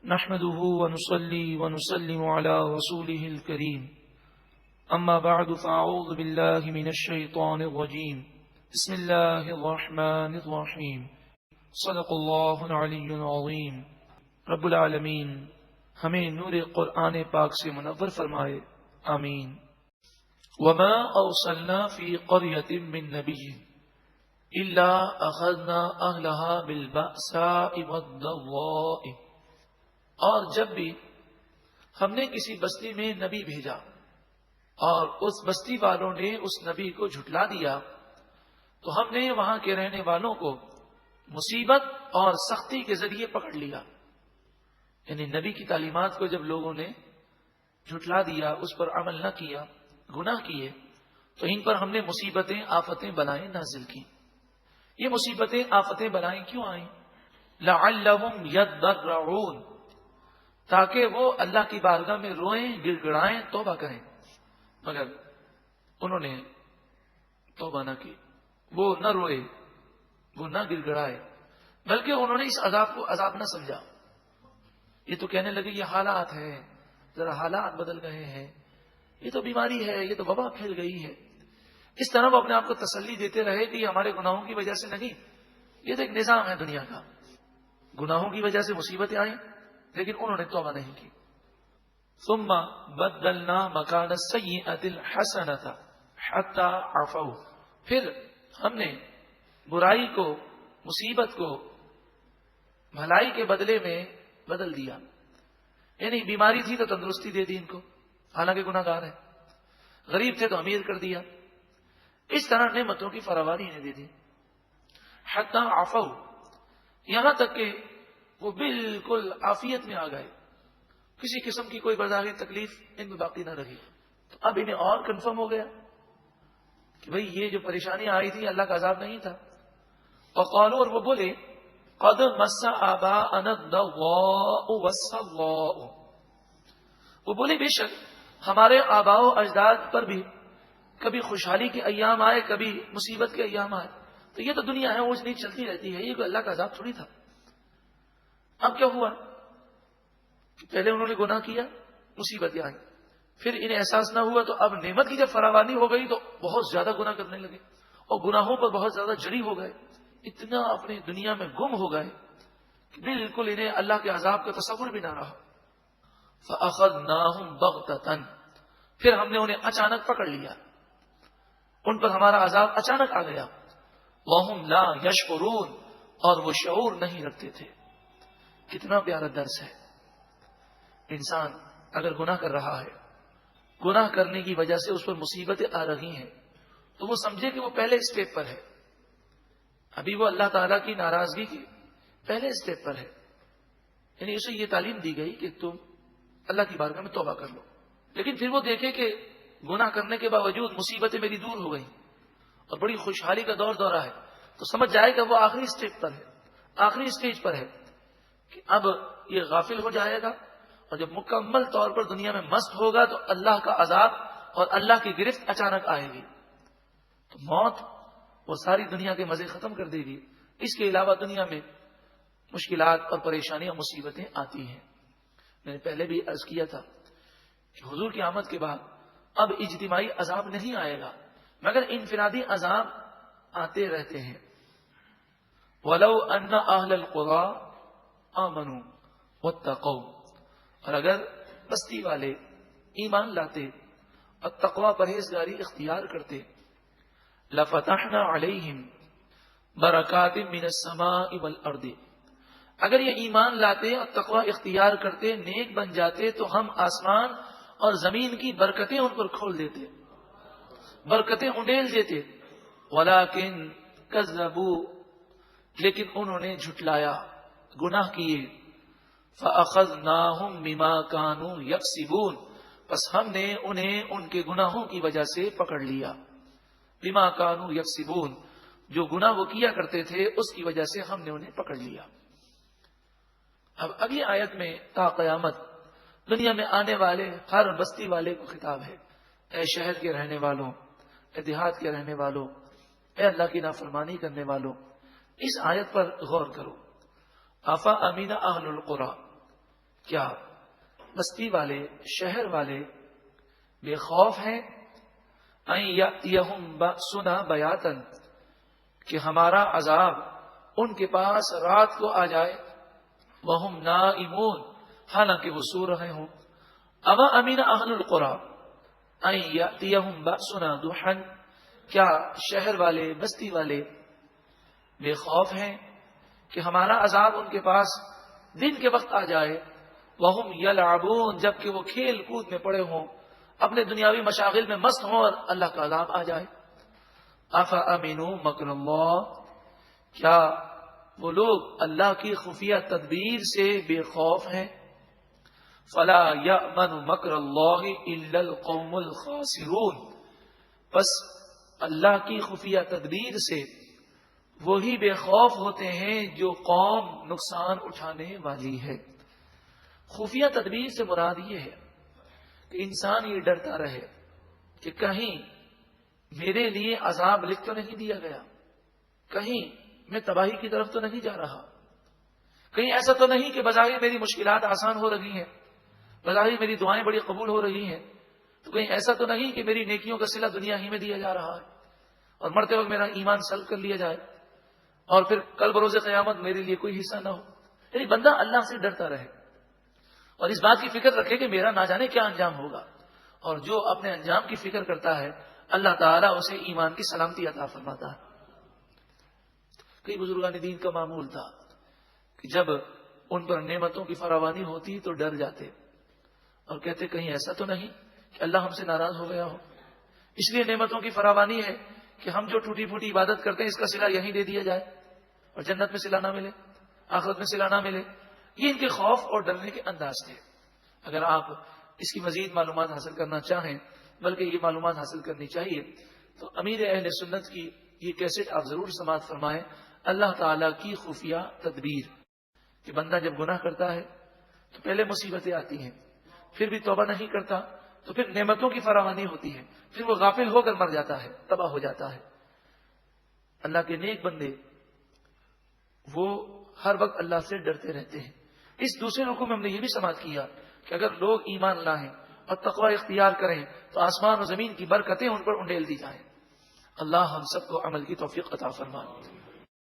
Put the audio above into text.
نحمده ونصلي ونسلم على رسوله الكريم أما بعد فأعوذ بالله من الشيطان الرجيم بسم الله الرحمن الرحيم صدق الله العلي العظيم رب العالمین ہمیں نور قرآن پاک سے منور فرمائے، آمین۔ وما أرسلنا في قرية من نبي إلا أخذنا أهلها بالبأساء والضراء، اور جب بھی ہم نے کسی بستی میں نبی بھیجا اور اس بستی والوں نے اس نبی کو جھٹلا دیا تو ہم نے وہاں کے رہنے والوں کو مصیبت اور سختی کے ذریعے پکڑ لیا۔ یعنی نبی کی تعلیمات کو جب لوگوں نے جھٹلا دیا، اس پر عمل نہ کیا، گناہ کیے، تو ان پر ہم نے مصیبتیں، آفتیں، بلائیں نازل کی۔ یہ مصیبتیں، آفتیں، بلائیں کیوں آئیں؟ لعلہم یضرعون، تاکہ وہ اللہ کی بارگاہ میں روئیں، گڑ گڑائیں، توبہ کریں، مگر انہوں نے توبہ نہ کی، وہ نہ روئے، وہ نہ گڑ گڑائے، بلکہ انہوں نے اس عذاب کو عذاب نہ سمجھا۔ یہ تو کہنے لگے یہ حالات ہے، ذرا حالات بدل گئے ہیں، یہ تو بیماری ہے، یہ تو وبا پھیل گئی ہے۔ اس طرح وہ اپنے آپ کو تسلی دیتے رہے کہ یہ ہمارے گناہوں کی وجہ سے نہیں، یہ تو ایک نظام ہے دنیا کا، گناہوں کی وجہ سے مصیبتیں آئیں، لیکن انہوں نے توبہ نہیں کی۔ ثم بدلنا مکان السیئۃ الحسنۃ حتی عفوا، پھر ہم نے برائی کو، مصیبت کو بھلائی کے بدلے میں بدل دیا۔ یعنی بیماری تھی تو تندرستی دے دی ان کو، حالانکہ گناہ گار ہے، غریب تھے تو امیر کر دیا، اس طرح نعمتوں کی فراوانی نے دے دی۔ حتی عفوا، یہاں تک کہ وہ بالکل عافیت میں آ گئے، کسی قسم کی کوئی بظاہر تکلیف ان میں باقی نہ رہی۔ تو اب انہیں اور کنفرم ہو گیا کہ بھئی یہ جو پریشانی آئی تھی اللہ کا عذاب نہیں تھا۔ وقالوا، اور وہ بولے، قد مس آباءنا الضراء والسراء، وہ بولے بے شک ہمارے آباء و اجداد پر بھی کبھی خوشحالی کے ایام آئے، کبھی مصیبت کے ایام آئے، تو یہ تو دنیا ہے، وہ نہیں چلتی رہتی ہے، یہ کوئی اللہ کا عذاب تھوڑی تھا۔ اب کیا ہوا کہ پہلے انہوں نے گناہ کیا، مصیبتیں آئیں، پھر انہیں احساس نہ ہوا، تو اب نعمت کی جب فراوانی ہو گئی تو بہت زیادہ گناہ کرنے لگے، اور گناہوں پر بہت زیادہ جڑی ہو گئے، اتنا اپنی دنیا میں گم ہو گئے کہ بالکل انہیں اللہ کے عذاب کا تصور بھی نہ رہا۔ فَأَخَذْنَاهُمْ بَغْتَةً، پھر ہم نے انہیں اچانک پکڑ لیا، ان پر ہمارا عذاب اچانک آ گیا۔ وَهُمْ لَا يَشْعُرُونَ، اور وہ شعور نہیں رکھتے تھے۔ کتنا پیارا درس ہے۔ انسان اگر گناہ کر رہا ہے، گناہ کرنے کی وجہ سے اس پر مصیبتیں آ رہی ہیں، تو وہ سمجھے کہ وہ پہلے اسٹیپ پر ہے، ابھی وہ اللہ تعالیٰ کی ناراضگی کے پہلے اسٹیپ پر ہے۔ یعنی اسے یہ تعلیم دی گئی کہ تم اللہ کی بارگاہ میں توبہ کر لو، لیکن پھر وہ دیکھے کہ گناہ کرنے کے باوجود مصیبتیں میری دور ہو گئیں اور بڑی خوشحالی کا دور دورہ ہے، تو سمجھ جائے کہ وہ آخری اسٹیپ پر ہے، آخری اسٹیج پر ہے، کہ اب یہ غافل ہو جائے گا، اور جب مکمل طور پر دنیا میں مست ہوگا تو اللہ کا عذاب اور اللہ کی گرفت اچانک آئے گی، تو موت وہ ساری دنیا کے مزے ختم کر دے گی۔ اس کے علاوہ دنیا میں مشکلات اور پریشانیاں، مصیبتیں آتی ہیں۔ میں نے پہلے بھی عرض کیا تھا کہ حضور کی آمد کے بعد اب اجتماعی عذاب نہیں آئے گا، مگر انفرادی عذاب آتے رہتے ہیں۔ وَلَوْ أَنَّ أَهْلَ الْقُرَىٰ آمَنُوا وَاتَّقَوْا، اور اگر بستی والے ایمان لاتے اور تقوی پرہیزگاری اختیار کرتے، لَفَتَحْنَا عَلَيْهِمْ بَرَكَاتٍ مِّنَ السَّمَاءِ وَالْأَرْضِ، اگر یہ ایمان لاتے اور تقوی اختیار کرتے، نیک بن جاتے، تو ہم آسمان اور زمین کی برکتیں ان پر کھول دیتے، برکتیں انڈیل دیتے۔ وَلَٰكِن كَذَّبُوا، لیکن انہوں نے جھٹلایا، گناہ کیے۔ فَأَخَذْنَاهُمْ بِمَا كَانُوا يَكْسِبُونَ، پس ہم نے انہیں ان کے گناہوں کی وجہ سے پکڑ لیا۔ بِمَا كَانُوا يَكْسِبُونَ، جو گناہ وہ کیا کرتے تھے اس کی وجہ سے ہم نے انہیں پکڑ لیا۔ اب اگلی آیت میں تا قیامت دنیا میں آنے والے ہر بستی والے کو خطاب ہے، اے شہر کے رہنے والوں، اے دیہات کے رہنے والوں، اے اللہ کی نافرمانی کرنے والوں، اس آیت پر غور کرو۔ افا امین اہل القریٰ، کیا بستی والے شہر والے بے خوف ہیں ان یاتیہم بأسنا بیاتن کہ ہمارا عذاب ان کے پاس رات کو آ جائے، وہم نائمون حالانکہ وہ سو رہے ہوں، اوا امین اہل القری ان یاتیہم بأسنا ضحا کیا شہر والے بستی والے بے خوف ہیں کہ ہمارا عذاب ان کے پاس دن کے وقت آ جائے، وہم یلعبون جبکہ وہ کھیل کود میں پڑے ہوں، اپنے دنیاوی مشاغل میں مست ہوں اور اللہ کا عذاب آ جائے۔ افامنوا مکر اللہ کیا وہ لوگ اللہ کی خفیہ تدبیر سے بے خوف ہیں؟ فلا یأمن مکر اللہ الا القوم الخاسرون بس اللہ کی خفیہ تدبیر سے وہی بے خوف ہوتے ہیں جو قوم نقصان اٹھانے والی ہے۔ خفیہ تدبیر سے مراد یہ ہے کہ انسان یہ ڈرتا رہے کہ کہیں میرے لیے عذاب لکھ تو نہیں دیا گیا، کہیں میں تباہی کی طرف تو نہیں جا رہا، کہیں ایسا تو نہیں کہ بظاہر میری مشکلات آسان ہو رہی ہیں، بظاہر میری دعائیں بڑی قبول ہو رہی ہیں، تو کہیں ایسا تو نہیں کہ میری نیکیوں کا صلہ دنیا ہی میں دیا جا رہا ہے اور مرتے وقت میرا ایمان سلب کر لیا جائے اور پھر کل بروز قیامت میرے لیے کوئی حصہ نہ ہو۔ یعنی بندہ اللہ سے ڈرتا رہے اور اس بات کی فکر رکھے کہ میرا نہ جانے کیا انجام ہوگا، اور جو اپنے انجام کی فکر کرتا ہے اللہ تعالیٰ اسے ایمان کی سلامتی عطا فرماتا ہے۔ کئی بزرگان دین کا معمول تھا کہ جب ان پر نعمتوں کی فراوانی ہوتی تو ڈر جاتے اور کہتے کہیں ایسا تو نہیں کہ اللہ ہم سے ناراض ہو گیا ہو، اس لیے نعمتوں کی فراوانی ہے کہ ہم جو ٹوٹی پھوٹی عبادت کرتے ہیں اس کا صلہ یہیں دے دیا جائے اور جنت میں صلہ نہ ملے، آخرت میں صلہ نہ ملے۔ یہ ان کے خوف اور ڈرنے کے انداز تھے۔ اگر آپ اس کی مزید معلومات حاصل کرنا چاہیں، بلکہ یہ معلومات حاصل کرنی چاہیے، تو امیر اہل سنت کی یہ کیسٹ آپ ضرور سماعت فرمائیں، اللہ تعالیٰ کی خفیہ تدبیر، کہ بندہ جب گناہ کرتا ہے تو پہلے مصیبتیں آتی ہیں، پھر بھی توبہ نہیں کرتا تو پھر نعمتوں کی فراوانی ہوتی ہے، پھر وہ غافل ہو کر مر جاتا ہے، تباہ ہو جاتا ہے۔ اللہ کے نیک بندے وہ ہر وقت اللہ سے ڈرتے رہتے ہیں۔ اس دوسرے رکوع میں ہم نے یہ بھی سماعت کیا کہ اگر لوگ ایمان لائیں اور تقوی اختیار کریں تو آسمان و زمین کی برکتیں ان پر انڈیل دی جائیں۔ اللہ ہم سب کو عمل کی توفیق عطا فرمائے۔